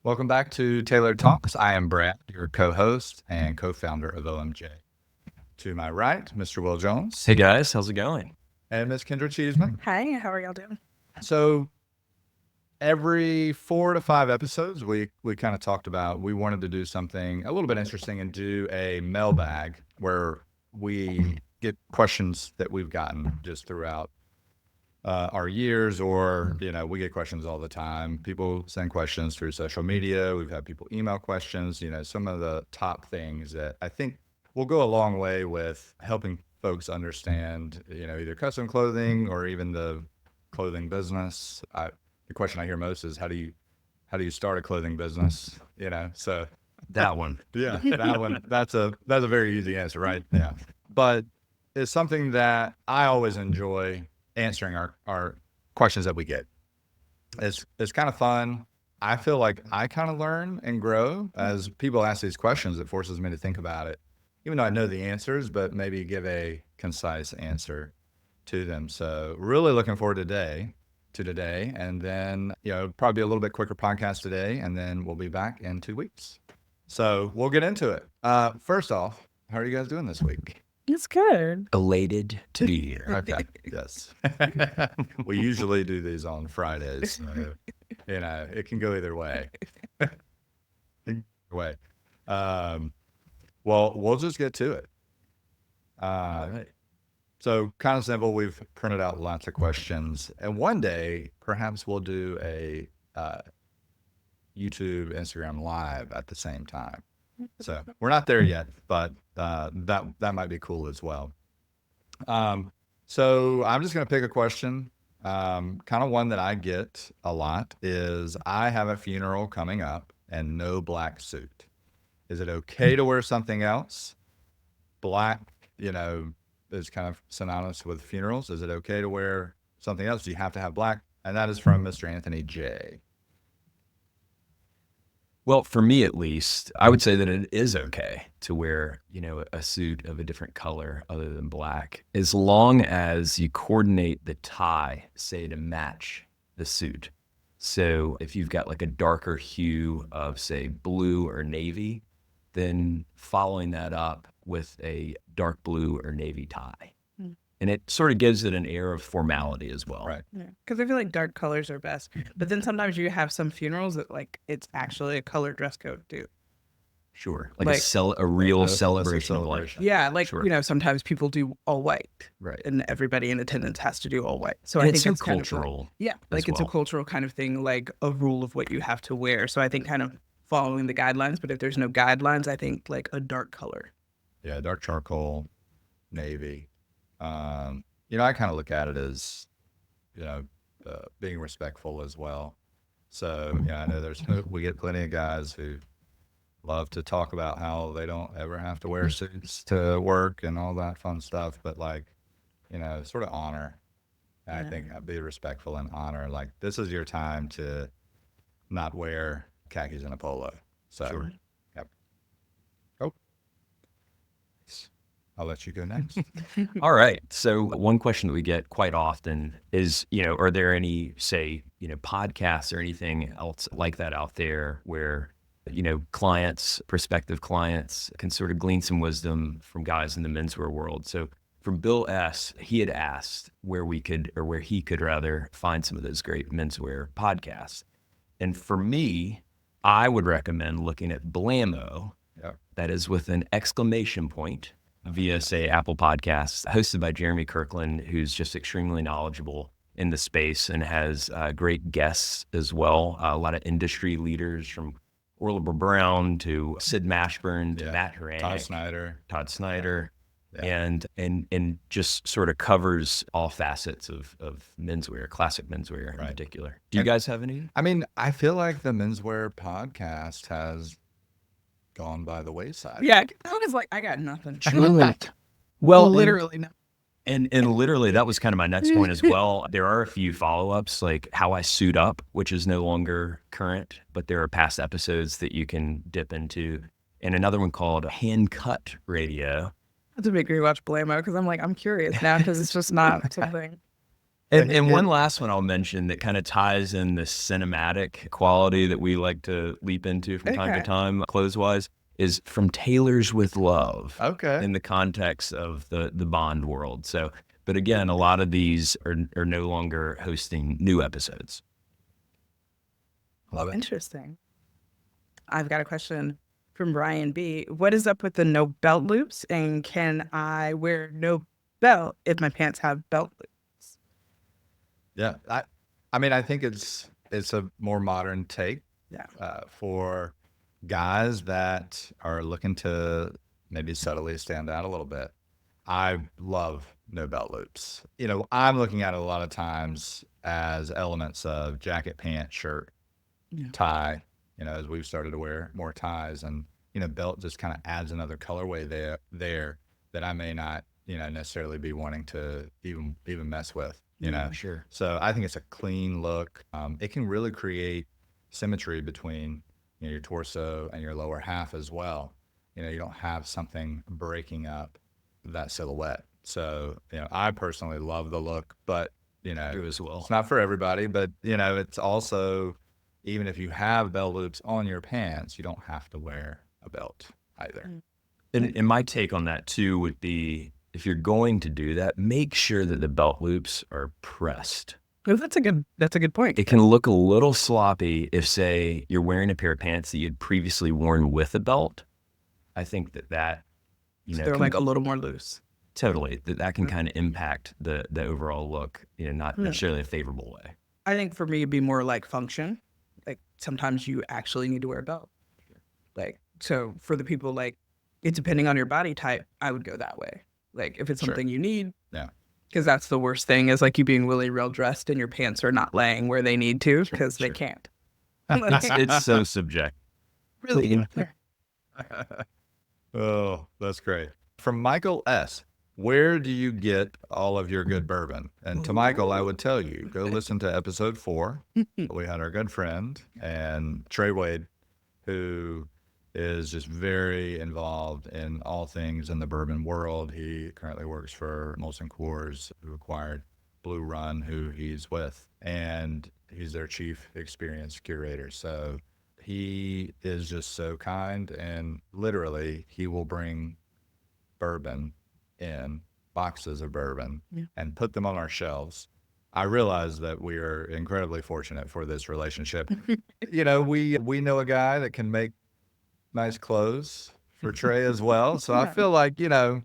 Welcome back to Tailored Talks. I am Brad, your co-host and co-founder of OMJ. To my right, Mr. Will Jones. Hey guys, how's it going? And Miss Kendra Cheeseman. Hi, how are y'all doing? So every 4 to 5 episodes, we kind of talked about we wanted to do something a little bit interesting and do a mailbag where we get questions that we've gotten just throughout our years, or we get questions all the time. People send questions through social media. We've had people email questions. Some of the top things that I think will go a long way with helping folks understand either custom clothing or even the clothing business. The question I hear most is how do you start a clothing business? So That one. yeah, that one. That's a very easy answer, right? Yeah, but it's something that I always enjoy answering our questions that we get. It's kind of fun. I feel like I kind of learn and grow as people ask these questions. It forces me to think about it, even though I know the answers, but maybe give a concise answer to them. So really looking forward to today, and then probably a little bit quicker podcast today, and then we'll be back in 2 weeks. So we'll get into it. First off, how are you guys doing this week? It's good. Elated to be here. Okay. Yes. We usually do these on Fridays. So, it can go either way. Well, we'll just get to it. All right. So kind of simple. We've printed out lots of questions, and one day perhaps we'll do a YouTube, Instagram live at the same time. So we're not there yet, but that might be cool as well. So I'm just going to pick a question. Kind of one that I get a lot is, I have a funeral coming up and no black suit. Is it okay to wear something else? Black, is kind of synonymous with funerals. Is it okay to wear something else? Do you have to have black? And that is from Mr. Anthony J. Well, for me at least, I would say that it is okay to wear, a suit of a different color other than black, as long as you coordinate the tie, say, to match the suit. So if you've got like a darker hue of, say, blue or navy, then following that up with a dark blue or navy tie. And it sort of gives it an air of formality as well. Right. Yeah, because I feel like dark colors are best. But then sometimes you have some funerals that it's actually a color dress code too. Sure. Like a real celebration of life. Yeah, Sure. sometimes people do all white. Right. And everybody in attendance has to do all white. So And I think it's it's kind of cultural. it's a cultural kind of thing, like a rule of what you have to wear. So I think kind of following the guidelines, but if there's no guidelines, I think like a dark color. Yeah, dark charcoal, navy. I kind of look at it as, being respectful as well. So, I know we get plenty of guys who love to talk about how they don't ever have to wear suits to work and all that fun stuff. But sort of honor. And I think be respectful and honor. Like, this is your time to not wear khakis and a polo. So, Sure. Yep. Oh. I'll let you go next. All right. So one question that we get quite often is, are there any, say, podcasts or anything else like that out there where, clients, prospective clients can sort of glean some wisdom from guys in the menswear world? So from Bill S., he had asked where he could find some of those great menswear podcasts. And for me, I would recommend looking at Blammo. Yep. That is with an exclamation point, via, say, Apple Podcasts, hosted by Jeremy Kirkland, who's just extremely knowledgeable in the space and has great guests as well. A lot of industry leaders, from Orla Brown to Sid Mashburn to Matt Horan, Todd Snyder. Yeah. And just sort of covers all facets of menswear, classic menswear in particular. Do you guys have any? I mean, I feel like the menswear podcast has gone by the wayside. Yeah, I was like, I got nothing. Well, literally nothing. And literally, that was kind of my next point as well. There are a few follow-ups, like How I Suit Up, which is no longer current, but there are past episodes that you can dip into. And another one called Hand Cut Radio. That's a big rewatch Blammo, because I'm curious now, because it's just not something. And one last one I'll mention that kind of ties in the cinematic quality that we like to leap into from time to time, clothes-wise, is from Tailors with Love. Okay. In the context of the Bond world. So, but again, a lot of these are no longer hosting new episodes. Love it. Interesting. I've got a question from Brian B. What is up with the no belt loops? And can I wear no belt if my pants have belt loops? Yeah. I mean, I think it's a more modern take for guys that are looking to maybe subtly stand out a little bit. I love no belt loops. You know, I'm looking at it a lot of times as elements of jacket, pant, shirt, tie, you know, as we've started to wear more ties, and, you know, belt just kind of adds another colorway there that I may not, you know, necessarily be wanting to even mess with, you know. Sure. So I think it's a clean look. It can really create symmetry between, you know, your torso and your lower half as well. You know, you don't have something breaking up that silhouette. So, you know, I personally love the look, but, you know, You as well. it's not for everybody, but, you know, it's also, even if you have belt loops on your pants, you don't have to wear a belt either. And my take on that too would be, if you're going to do that, make sure that the belt loops are pressed. Oh, that's a good point. It can look a little sloppy if, say, you're wearing a pair of pants that you'd previously worn with a belt. I think that you know, They're like a little more loose. Totally, that can kind of impact the overall look, you know, not necessarily a favorable way. I think for me, it'd be more like function. Like sometimes you actually need to wear a belt. Like, so for the people, like, it's depending on your body type, I would go that way. Like if it's something you need. Yeah. Because that's the worst thing, is like you being really real dressed and your pants are not laying where they need to because they can't. It's so subjective. Really? Oh, that's great. From Michael S. Where do you get all of your good bourbon? And to Michael, I would tell you, go listen to episode 4. We had our good friend and Trey Wade, who is just very involved in all things in the bourbon world. He currently works for Molson Coors, who acquired Blue Run, who he's with, and he's their chief experience curator. So he is just so kind, and literally he will bring bourbon in, boxes of bourbon, and put them on our shelves. I realize that we are incredibly fortunate for this relationship. You know, we know a guy that can make nice clothes for Trey as well. So I feel like, you know,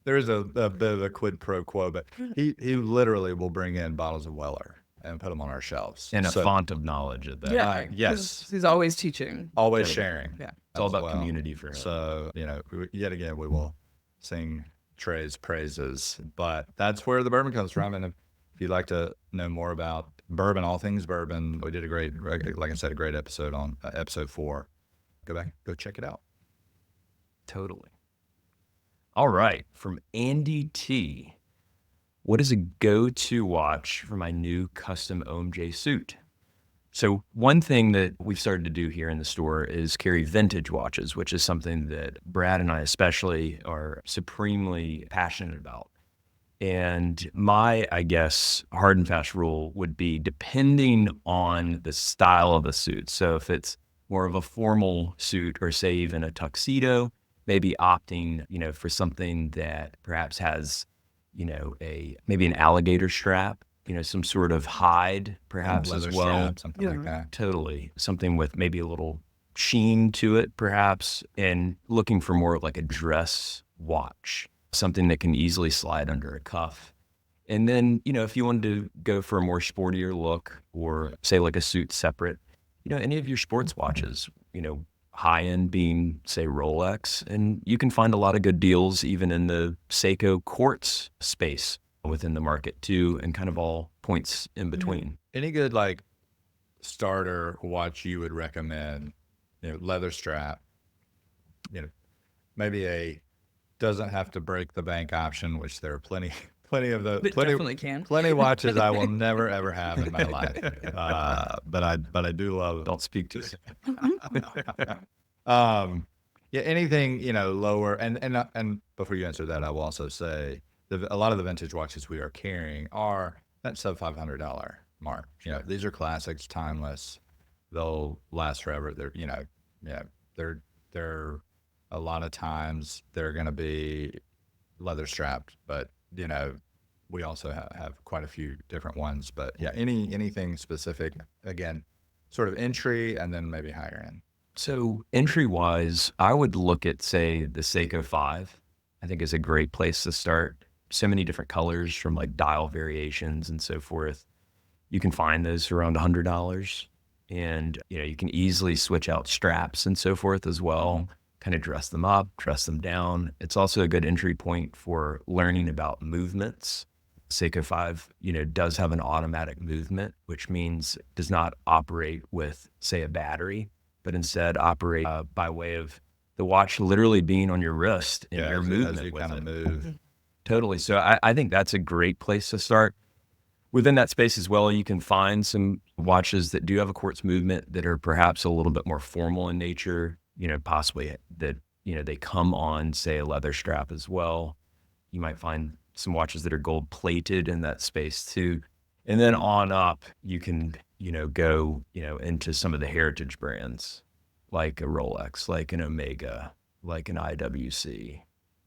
there's a bit of a quid pro quo, but he literally will bring in bottles of Weller and put them on our shelves. And a font of knowledge at that. Yeah. Yes. He's always teaching. Always sharing. Yeah. It's all as about well. community for him. So, you know, yet again, we will sing Trey's praises, but that's where the bourbon comes from. And if you'd like to know more about bourbon, all things bourbon, we did a great, like I said, a great episode on episode 4. Go back, go check it out. Totally. All right. From Andy T. What is a go-to watch for my new custom OMJ suit? So one thing that we've started to do here in the store is carry vintage watches, which is something that Brad and I especially are supremely passionate about. And my, I guess, hard and fast rule would be, depending on the style of the suit. So if it's more of a formal suit, or say even a tuxedo, maybe opting, you know, for something that perhaps has, you know, maybe an alligator strap, you know, some sort of hide perhaps Leather as well. strap, something like that. Totally. Something with maybe a little sheen to it perhaps, and looking for more of like a dress watch, something that can easily slide under a cuff. And then, you know, if you wanted to go for a more sportier look, or say like a suit separate, you know, any of your sports watches, you know, high end being, say, Rolex. And you can find a lot of good deals even in the Seiko quartz space within the market too, and kind of all points in between. Any good like starter watch you would recommend? You know, leather strap, you know, maybe doesn't have to break the bank option, which there are plenty of those. It definitely can. Plenty of watches I will never ever have in my life. But I do love. Don't speak to us. Yeah, anything, you know, lower, and before you answer that, I will also say a lot of the vintage watches we are carrying are that sub $500 mark. You know, these are classics, timeless. They'll last forever. They're a lot of times they're going to be leather strapped, but we also have quite a few different ones. But yeah, anything specific, again, sort of entry and then maybe higher end. So entry wise, I would look at, say, the Seiko 5. I think is a great place to start. So many different colors from like dial variations and so forth. You can find those for around $100. And, you can easily switch out straps and so forth as well, kind of dress them up, dress them down. It's also a good entry point for learning about movements. Seiko 5, does have an automatic movement, which means it does not operate with, say, a battery, but instead operate by way of the watch literally being on your wrist and your movement as you with kind it. of move. Totally. So I think that's a great place to start. Within that space as well, you can find some watches that do have a quartz movement that are perhaps a little bit more formal in nature, possibly that, they come on, say, a leather strap as well. You might find some watches that are gold plated in that space too. And then on up, you can, go, into some of the heritage brands like a Rolex, like an Omega, like an IWC,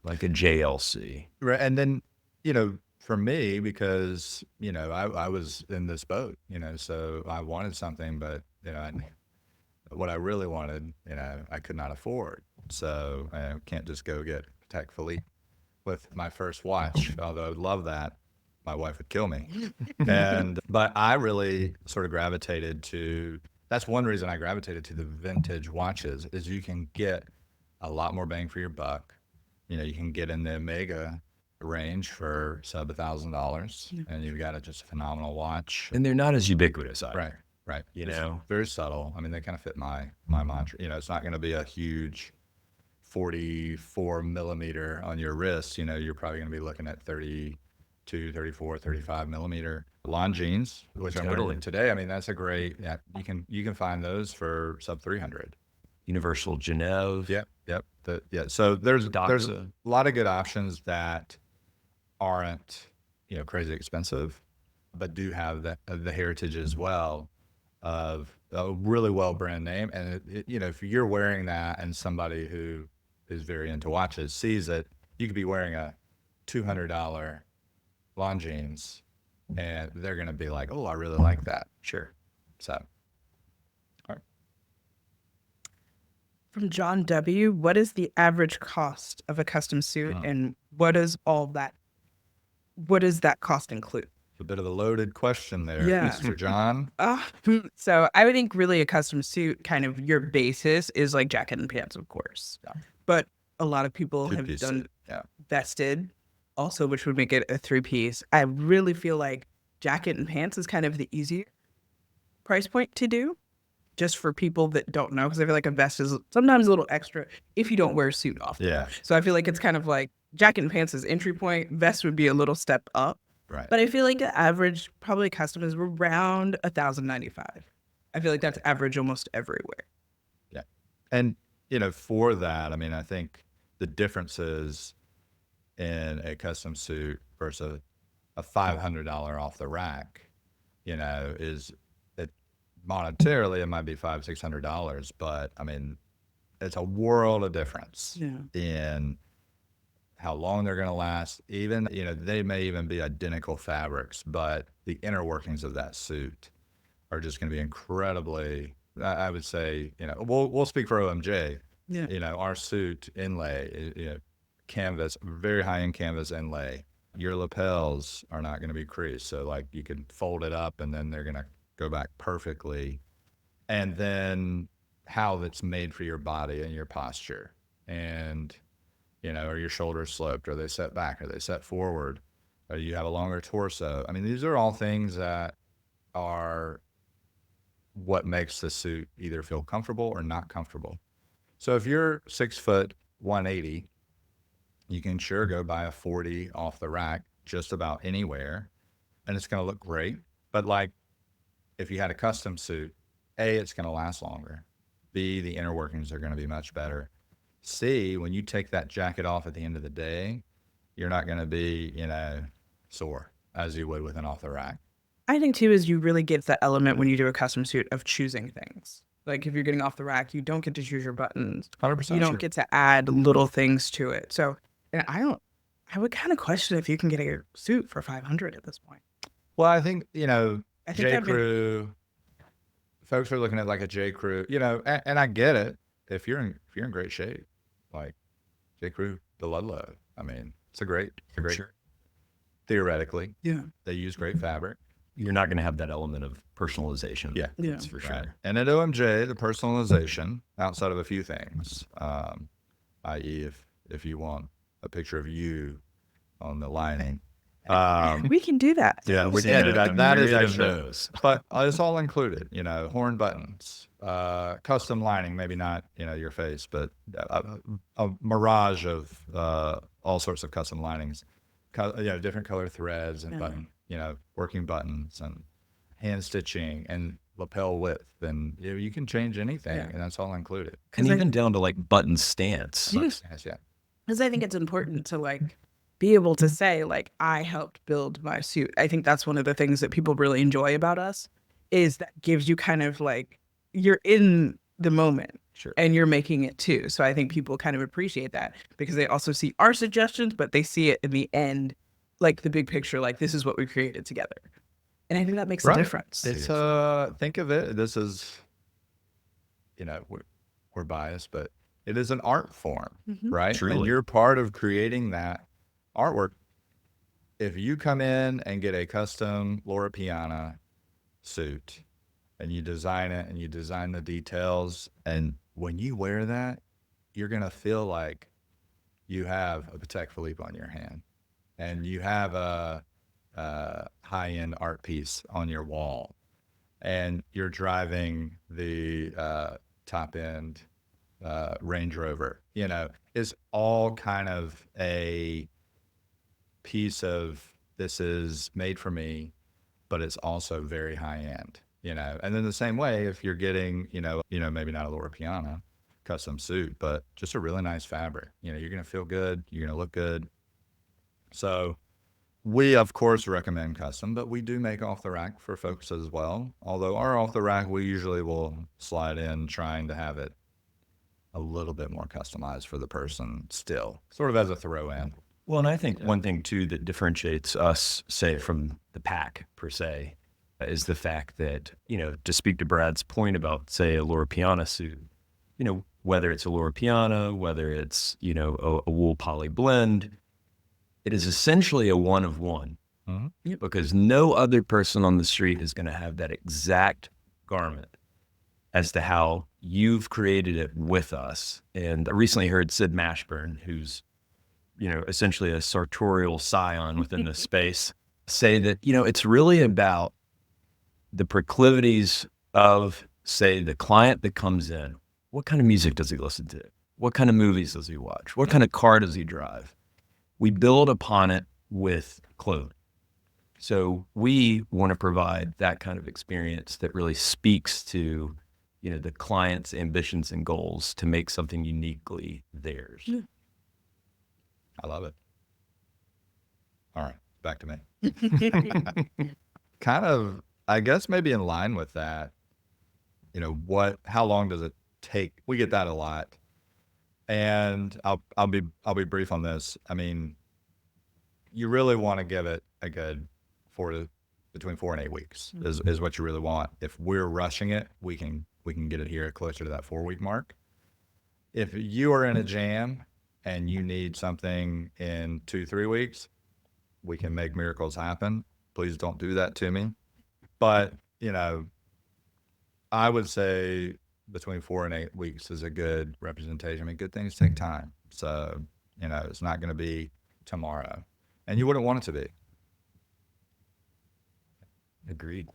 like a JLC. Right. And then, for me, because, I was in this boat, so I wanted something, but, what I really wanted, I could not afford. So I can't just go get Patek Philippe with my first watch, although I would love that. My wife would kill me. But I really sort of gravitated to, that's one reason I gravitated to the vintage watches, is you can get a lot more bang for your buck. You can get in the Omega range for sub $1,000, and you've got just a phenomenal watch. And they're not as ubiquitous either. Right. It's very subtle. I mean, they kind of fit my mantra. It's not going to be a huge 44 millimeter on your wrist. You're probably going to be looking at 32, 34, 35 millimeter Longines, which I'm wearing today. I mean, that's a great. Yeah, you can find those for sub 300. Universal Genève. Yep. So there's Doxa. a lot of good options that aren't crazy expensive, but do have the heritage as well of a really well brand name. And if you're wearing that and somebody who is very into watches sees it, you could be wearing a $200 Longines, and they're going to be like, "Oh, I really like that." Sure. So, all right. From John W., what is the average cost of a custom suit, and what does that cost include? A bit of a loaded question there, Yeah. Mr. John. So I would think really a custom suit, kind of your basis is like jacket and pants, of course. Yeah. But a lot of people have Two-piece done suit, yeah. vested also, which would make it a 3-piece. I really feel like jacket and pants is kind of the easier price point to do, just for people that don't know, because I feel like a vest is sometimes a little extra if you don't wear a suit often. Yeah. So I feel like it's kind of like jacket and pants is entry point, vest would be a little step up. Right. But I feel like the average probably custom is around $1,095. I feel like that's average almost everywhere. Yeah. And, for that, I mean, I think the differences in a custom suit versus a $500 off the rack, is it monetarily, it might be $500-$600, but I mean, it's a world of difference in how long they're going to last. Even, they may even be identical fabrics, but the inner workings of that suit are just going to be incredibly, I would say, we'll speak for OMJ. Yeah. Our suit inlay, canvas, very high-end canvas inlay. Your lapels are not going to be creased. So like you can fold it up and then they're going to go back perfectly. And then how it's made for your body and your posture. And, are your shoulders sloped? Are they set back? Are they set forward? Or you have a longer torso? I mean, these are all things that are what makes the suit either feel comfortable or not comfortable. So if you're 6'180", you can sure go buy a 40 off the rack just about anywhere, and it's going to look great. But like, if you had a custom suit, A, it's going to last longer. B, the inner workings are going to be much better. C, when you take that jacket off at the end of the day, you're not going to be, sore. as you would with an off the rack. I think too is you really get the element when you do a custom suit of choosing things. Like if you're getting off the rack, you don't get to choose your buttons. 100% You don't true. get to add little things to it. So, and I would kind of question if you can get a suit for $500 at this point. Well, I think, I think J. that'd be- Crew, folks are looking at like a J. Crew, and I get it. If you're in great shape, like J. Crew, the Ludlow, I mean, it's a great, Sure. theoretically, Yeah. they use great fabric. You're not going to have that element of personalization. Yeah. That's for sure. Right. And at OMJ, the personalization, outside of a few things, i.e., if you want a picture of you on the lining, We can do that. yeah, we Yeah, can do that. That is myriad of extra. those. But it's all included, horn buttons, custom lining, maybe not, your face, but a mirage of all sorts of custom linings, different color threads and button, working buttons and hand stitching and lapel width. And you can change anything, and that's all included. And even down to like button stance. Yes. Yeah. Because I think it's important to like be able to say like I helped build my suit. I think that's one of the things that people really enjoy about us is that gives you kind of like you're in the moment. Sure. And you're making it too. So I think people kind of appreciate that because they also see our suggestions, but they see it in the end, like the big picture, like this is what we created together. And I think that makes a difference. It's think of it. This is, we're biased, but it is an art form, right? Truly. And you're part of creating that artwork. If you come in and get a custom Laura Piana suit and you design it and you design the details, and when you wear that, you're going to feel like you have a Patek Philippe on your hand and you have a high-end art piece on your wall and you're driving the top-end Range Rover. It's all kind of a piece of this is made for me, but it's also very high-end. And then the same way, if you're getting, maybe not a Laura Piana custom suit, but just a really nice fabric, you're going to feel good. You're going to look good. So we, of course, recommend custom, but we do make off the rack for folks as well. Although our off the rack, we usually will slide in trying to have it a little bit more customized for the person still, sort of as a throw in. Well, and I think one thing too that differentiates us, say, from the pack per se, is the fact that, to speak to Brad's point about, say, a Laura Piana suit, whether it's a Laura Piana, whether it's, a wool poly blend, it is essentially a one of one because no other person on the street is going to have that exact garment as to how you've created it with us. And I recently heard Sid Mashburn, who's, essentially a sartorial scion within this space, say that, it's really about the proclivities of, say, the client that comes in. What kind of music does he listen to? What kind of movies does he watch? What kind of car does he drive? We build upon it with clothing. So we want to provide that kind of experience that really speaks to, the client's ambitions and goals to make something uniquely theirs. Yeah. I love it. All right, back to me. Kind of, I guess maybe in line with that, how long does it take? We get that a lot. And I'll be brief on this. I mean, you really want to give it a good between 4 and 8 weeks is what you really want. If we're rushing it, we can get it here closer to that 4-week mark. If you are in a jam and you need something in 2-3 weeks, we can make miracles happen. Please don't do that to me. But, I would say between 4 and 8 weeks is a good representation. I mean, good things take time. So, it's not going to be tomorrow. And you wouldn't want it to be. Agreed.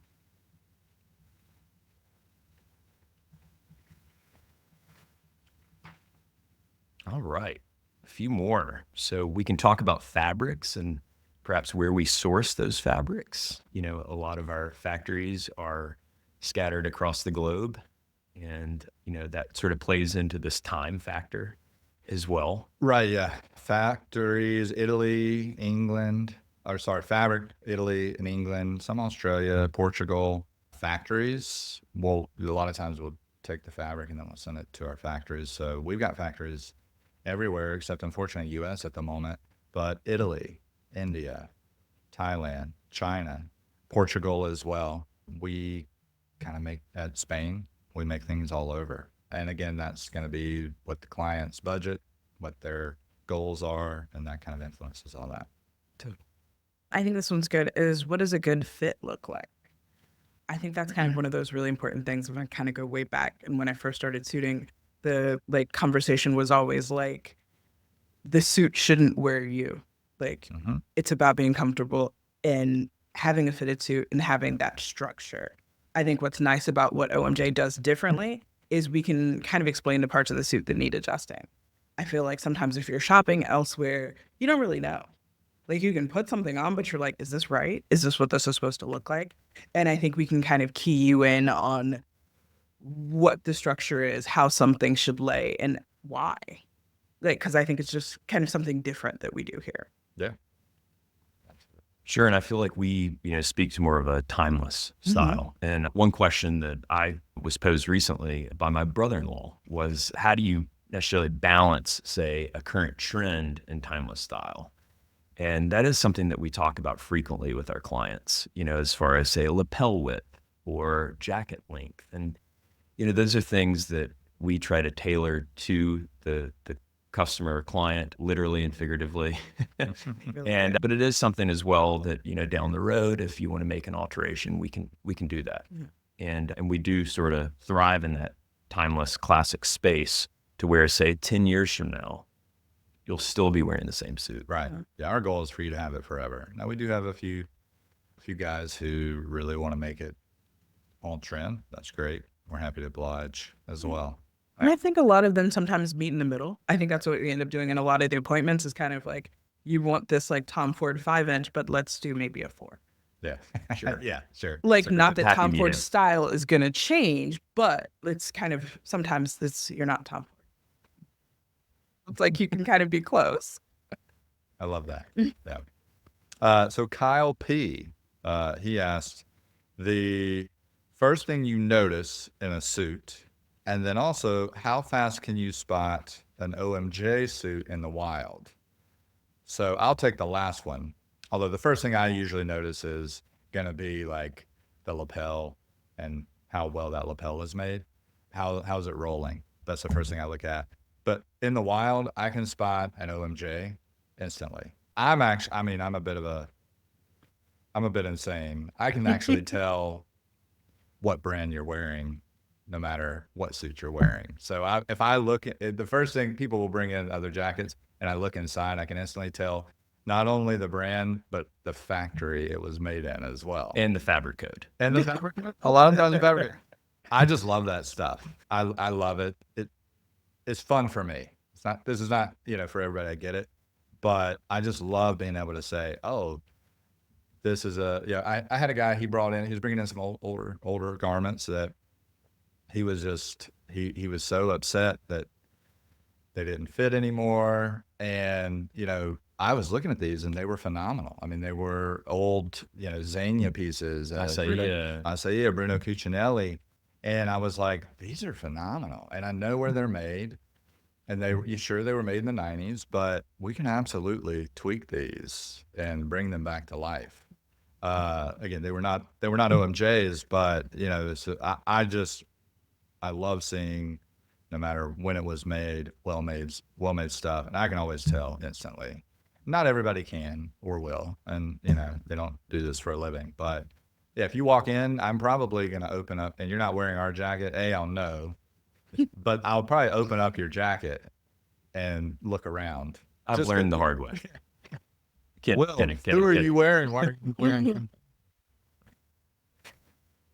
All right. A few more. So we can talk about fabrics and perhaps where we source those fabrics. A lot of our factories are scattered across the globe. And, that sort of plays into this time factor as well. Right, yeah. Factories, Italy, England, fabric, Italy and England, some Australia, Portugal. Factories, well, a lot of times we'll take the fabric and then we'll send it to our factories. So we've got factories everywhere except unfortunately US at the moment, but Italy, India, Thailand, China, Portugal as well. We kind of make at Spain, we make things all over. And again, that's going to be what the client's budget, what their goals are, and that kind of influences all that. I think this one's good. Is what does a good fit look like? I think that's kind of one of those really important things when I kind of go way back. And when I first started suiting, the like conversation was always like, the suit shouldn't wear you. Like it's about being comfortable and having a fitted suit and having that structure. I think what's nice about what OMJ does differently is we can kind of explain the parts of the suit that need adjusting. I feel like sometimes if you're shopping elsewhere, you don't really know. Like you can put something on, but you're like, is this right? Is this what this is supposed to look like? And I think we can kind of key you in on what the structure is, how something should lay, and why. Like, because I think it's just kind of something different that we do here. Yeah. Sure. And I feel like we, speak to more of a timeless style. And one question that I was posed recently by my brother-in-law was, how do you necessarily balance, say, a current trend and timeless style? And that is something that we talk about frequently with our clients, as far as, say, a lapel width or jacket length. And, those are things that we try to tailor to the customer or client, literally and figuratively. But it is something as well that, down the road, if you want to make an alteration, we can do that. And we do sort of thrive in that timeless classic space to where, say, 10 years from now, you'll still be wearing the same suit. Right. Yeah. Our goal is for you to have it forever. Now we do have a few guys who really want to make it on trend. That's great. We're happy to oblige as well. And I think a lot of them sometimes meet in the middle. I think that's what we end up doing in a lot of the appointments is kind of like, you want this like Tom Ford 5-inch, but let's do maybe a 4. Yeah. Sure. Yeah. Sure. Like, not that Tom medium. Ford's style is going to change, but it's kind of, sometimes you're not Tom Ford. It's like you can kind of be close. I love that. Yeah. So Kyle P, he asked, the first thing you notice in a suit, and then also how fast can you spot an OMJ suit in the wild? So I'll take the last one. Although the first thing I usually notice is going to be like the lapel and how well that lapel is made. How's it rolling? That's the first thing I look at. But in the wild, I can spot an OMJ instantly. I'm a bit insane. I can actually tell what brand you're wearing, no matter what suit you're wearing. So if I look at the first thing, people will bring in other jackets, and I look inside, I can instantly tell not only the brand, but the factory it was made in as well. And the fabric code. And the fabric code. A lot of times the fabric. I just love that stuff. I love it. It's fun for me. This is not, for everybody, I get it. But I just love being able to say, oh, this is I had a guy, he was bringing in some older garments that he was he was so upset that they didn't fit anymore. And, I was looking at these and they were phenomenal. I mean, they were old, Zegna pieces. Bruno Cucinelli. And I was like, these are phenomenal. And I know where they're made. And they were made in the 90s, but we can absolutely tweak these and bring them back to life. Again, they were not OMJs, but I love seeing, no matter when it was made, well-made stuff. And I can always tell instantly. Not everybody can or will. And, they don't do this for a living, but yeah, if you walk in, I'm probably going to open up, and you're not wearing our jacket, I'll know. But I'll probably open up your jacket and look around. I've learned the hard way. Who are you wearing? Why are you wearing?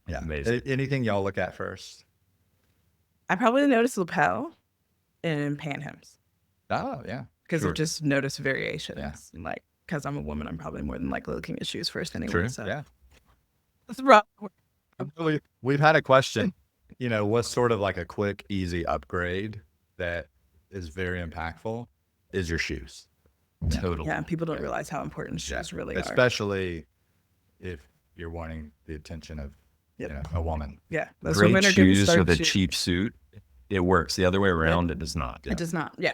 Yeah. Amazing. Anything y'all look at first? I probably notice lapel and panhems. Oh, yeah. Because Sure. I just notice variations. Yeah. And like, because I'm a woman, I'm probably more than likely looking at shoes first anyway. True. So Yeah. that's rough. We've had a question, what's sort of like a quick, easy upgrade that is very impactful is your shoes. Totally. Yeah, and people don't realize how important shoes really are. Especially if you're wanting the attention of a woman. Yeah, that's Great women are getting shoes started with a too. cheap suit. It works. The other way around, it does not. It does not. Yeah.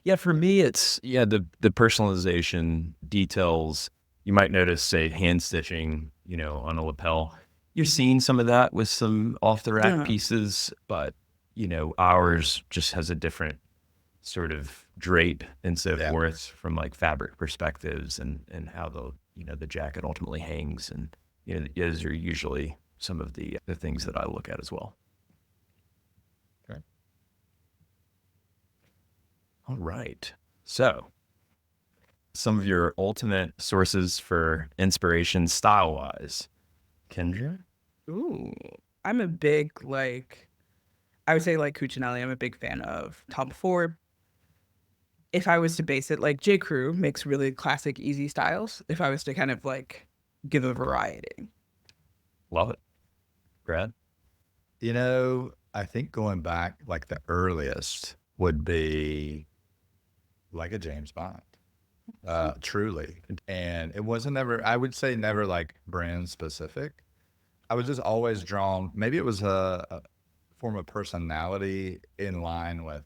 Yeah, for me, it's the personalization details. You might notice, say, hand stitching, on a lapel. You're seeing some of that with some off the rack pieces, but ours just has a different sort of drape and so forth from like fabric perspectives and how the jacket ultimately hangs, and those are usually some of the things that I look at as well. Okay. All right. So, some of your ultimate sources for inspiration style-wise. Kendra? Ooh, I'm a big, I would say like Cucinelli, I'm a big fan of Tom Ford. If I was to base it, like J. Crew makes really classic, easy styles. If I was to kind of give a variety. Love it. Brad? I think going back, like the earliest would be like a James Bond, truly. And it wasn't never, I would say never like brand specific. I was just always drawn, maybe it was a form of personality in line with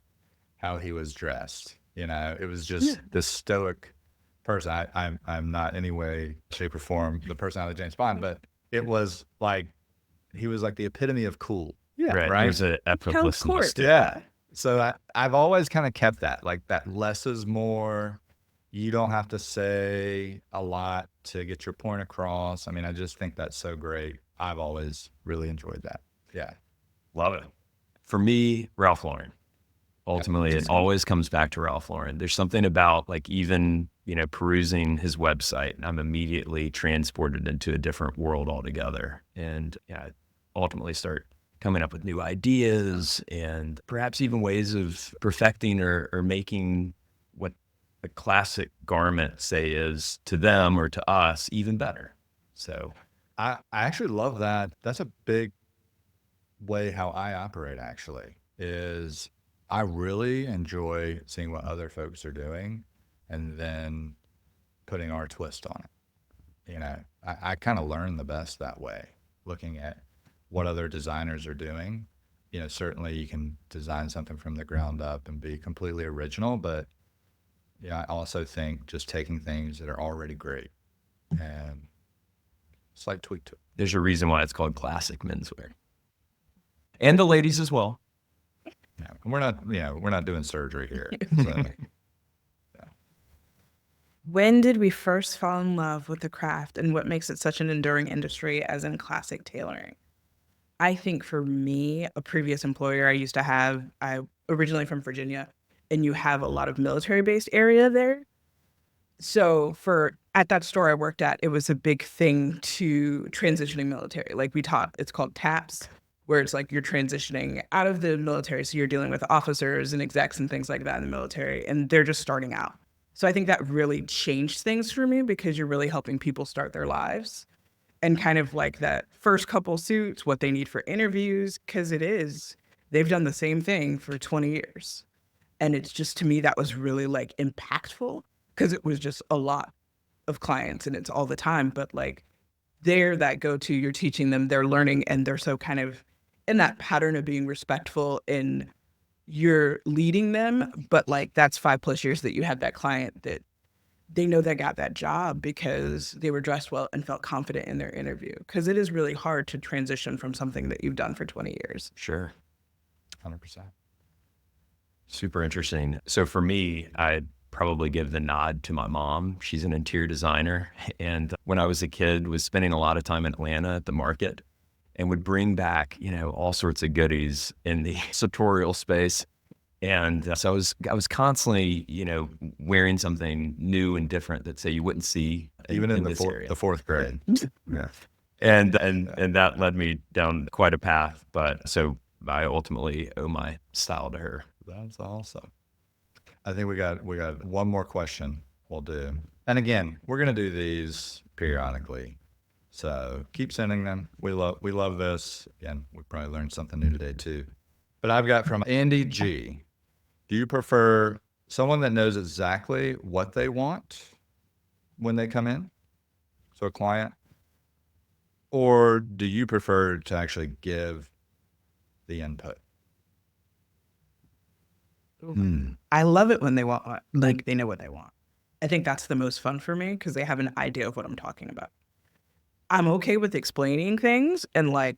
how he was dressed. It was just this stoic person. I'm not any way, shape, or form the personality of James Bond, but it was like he was like the epitome of cool. Yeah, right. There's an effortlessness. Yeah. So I've always kind of kept that, like that less is more. You don't have to say a lot to get your point across. I mean, I just think that's so great. I've always really enjoyed that. Yeah. Love it. For me, Ralph Lauren. Ultimately, it always comes back to Ralph Lauren. There's something about even, perusing his website, and I'm immediately transported into a different world altogether. And ultimately start coming up with new ideas and perhaps even ways of perfecting or making what a classic garment, say, is to them or to us even better. So I actually love that. That's a big way how I operate, actually, is I really enjoy seeing what other folks are doing and then putting our twist on it. I kind of learn the best that way, looking at what other designers are doing. Certainly you can design something from the ground up and be completely original, but I also think just taking things that are already great and slight tweak to it. there's a reason why it's called classic menswear. And the ladies as well. Yeah, we're not doing surgery here. So. When did we first fall in love with the craft, and what makes it such an enduring industry as in classic tailoring? I think for me, a previous employer I used to have, I originally from Virginia, and you have a lot of military-based area there. So at that store I worked at, it was a big thing to transitioning military. Like it's called TAPS, where it's like you're transitioning out of the military. So you're dealing with officers and execs and things like that in the military, and they're just starting out. So I think that really changed things for me because you're really helping people start their lives and kind of like that first couple suits, what they need for interviews, because they've done the same thing for 20 years. And it's just, to me, that was really impactful because it was just a lot of clients and it's all the time. But they're that go-to, you're teaching them, they're learning, and they're so kind of in that pattern of being respectful and you're leading them. But that's 5+ years that you had that client that they know they got that job because they were dressed well and felt confident in their interview. Because it is really hard to transition from something that you've done for 20 years. Sure. 100%. Super interesting. So for me, I'd probably give the nod to my mom. She's an interior designer. And when I was a kid, was spending a lot of time in Atlanta at the market and would bring back, all sorts of goodies in the sartorial space. And so I was constantly, wearing something new and different that, say, you wouldn't see Even in this area. the fourth grade. Yeah. And that led me down quite a path. But so I ultimately owe my style to her. That's awesome. I think we got one more question we'll do. And again, we're going to do these periodically. So keep sending them. We love this. Again, we probably learned something new today too. But I've got from Andy G. Do you prefer someone that knows exactly what they want when they come in, so a client, or do you prefer to actually give the input? I love it when they want like they know what they want. I think that's the most fun for me because they have an idea of what I'm talking about. I'm okay with explaining things and like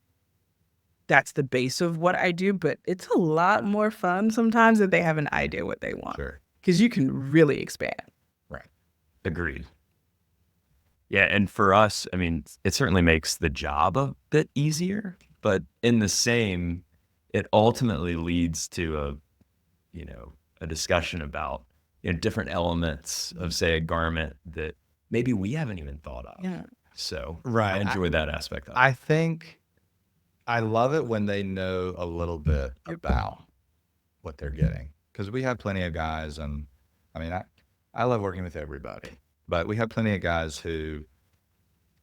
that's the base of what I do, but it's a lot more fun sometimes if they have an idea what they want. Sure. Because you can really expand. Right. Agreed. Yeah, and for us, I mean, it certainly makes the job a bit easier, but in the same, it ultimately leads to a discussion about different elements of, say, a garment that maybe we haven't even thought of. Yeah. So Right. I enjoy that aspect of it. I think I love it when they know a little bit about what they're getting, because we have plenty of guys, and I mean, I love working with everybody, but we have plenty of guys who,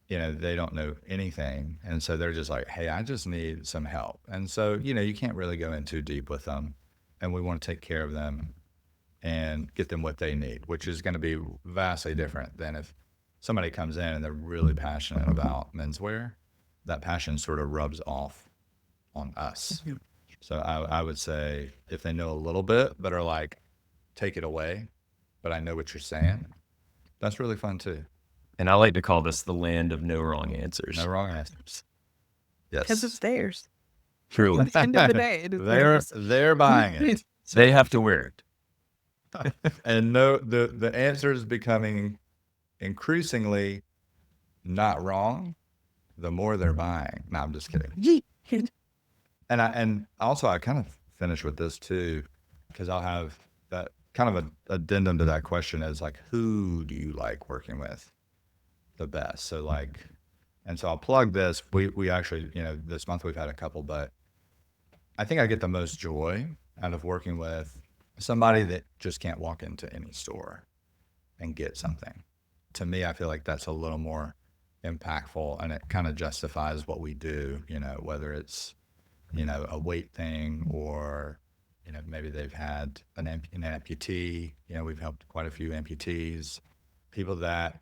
they don't know anything. And so they're just like, hey, I just need some help. And so, you can't really go in too deep with them, and we want to take care of them and get them what they need, which is going to be vastly different than if somebody comes in and they're really passionate about menswear. That passion sort of rubs off on us. So I would say if they know a little bit, but are like, take it away, but I know what you're saying, that's really fun too. And I like to call this the land of no wrong answers. No wrong answers. Yes. Because it's theirs. True. At the end of the day, it is theirs. They're buying it. They have to wear it. And no, the answer is becoming increasingly not wrong the more they're buying. No, I'm just kidding. And also I kind of finish with this too, because I'll have that kind of a addendum to that question is like, who do you like working with the best? So like, and so I'll plug this. We actually, this month we've had a couple, but I think I get the most joy out of working with somebody that just can't walk into any store and get something. To me, I feel like that's a little more impactful, and it kind of justifies what we do, whether it's, a weight thing or, maybe they've had an amputee. We've helped quite a few amputees, people that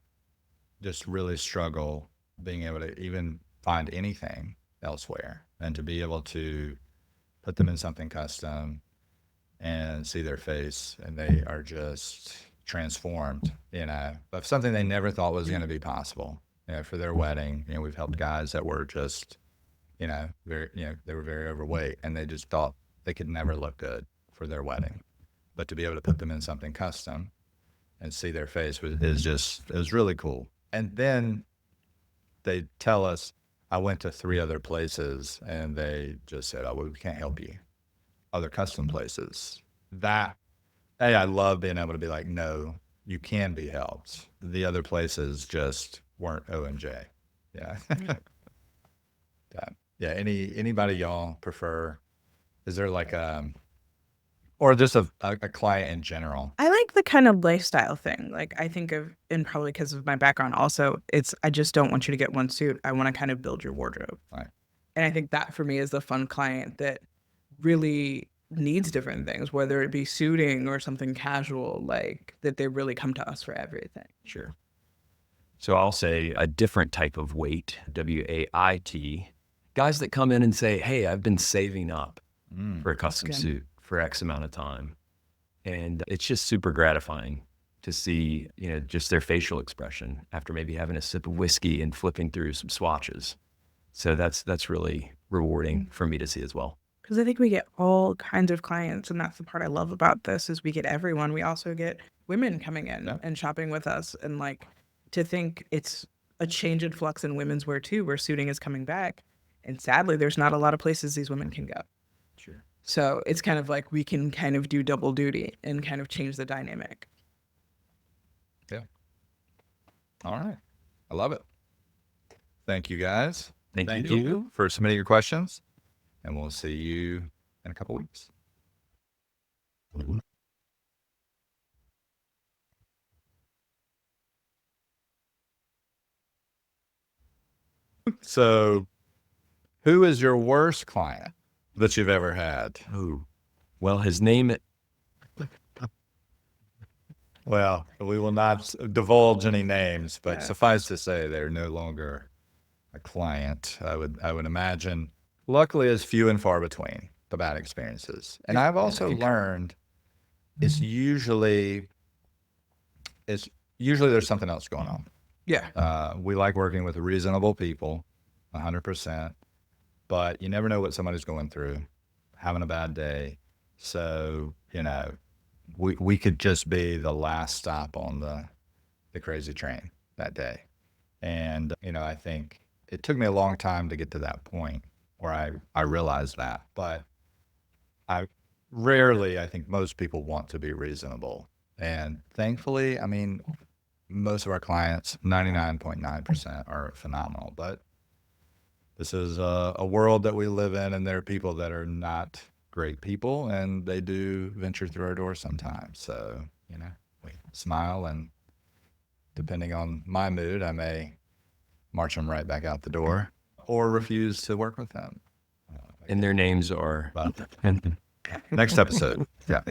just really struggle being able to even find anything elsewhere, and to be able to put them in something custom and see their face and they are just transformed, of something they never thought was going to be possible, for their wedding. We've helped guys that were just, very, they were very overweight and they just thought they could never look good for their wedding, but to be able to put them in something custom and see their face it was really cool. And then they tell us, I went to 3 other places and they just said, oh, well, we can't help you. Other custom places. I love being able to be like, no, you can be helped. The other places just weren't O and J. Yeah. Yeah. Anybody y'all prefer? Is there like or just a client in general? I like the kind of lifestyle thing. Like I think of, and probably because of my background also, I just don't want you to get one suit. I want to kind of build your wardrobe. Right. And I think that for me is the fun client that really needs different things, whether it be suiting or something casual, like that they really come to us for everything. Sure. So I'll say a different type of weight, WAIT, guys that come in and say, hey, I've been saving up for a custom suit for X amount of time. And it's just super gratifying to see, just their facial expression after maybe having a sip of whiskey and flipping through some swatches. So that's really rewarding for me to see as well. Because I think we get all kinds of clients, and that's the part I love about this is we get everyone. We also get women coming in and shopping with us, and like to think it's a change in flux in women's wear too, where suiting is coming back, and sadly, there's not a lot of places these women can go. Sure. So it's kind of like we can kind of do double duty and kind of change the dynamic. Yeah. All right. I love it. Thank you guys. Thank you for submitting your questions. And we'll see you in a couple weeks. So, who is your worst client that you've ever had? Oh, well, his name Well, we will not divulge any names, but Yeah. suffice to say, they're no longer a client. I would imagine. Luckily, it's few and far between the bad experiences. And I've also learned it's usually there's something else going on. Yeah. We like working with reasonable people, 100%, but you never know what somebody's going through, having a bad day. So, we could just be the last stop on the crazy train that day. And, I think it took me a long time to get to that point where I realized that, but I think most people want to be reasonable. And thankfully, most of our clients, 99.9%, are phenomenal, but this is a world that we live in, and there are people that are not great people, and they do venture through our doors sometimes. So, we smile, and depending on my mood, I may march them right back out the door or refuse to work with them. And their names are. But next episode. Yeah.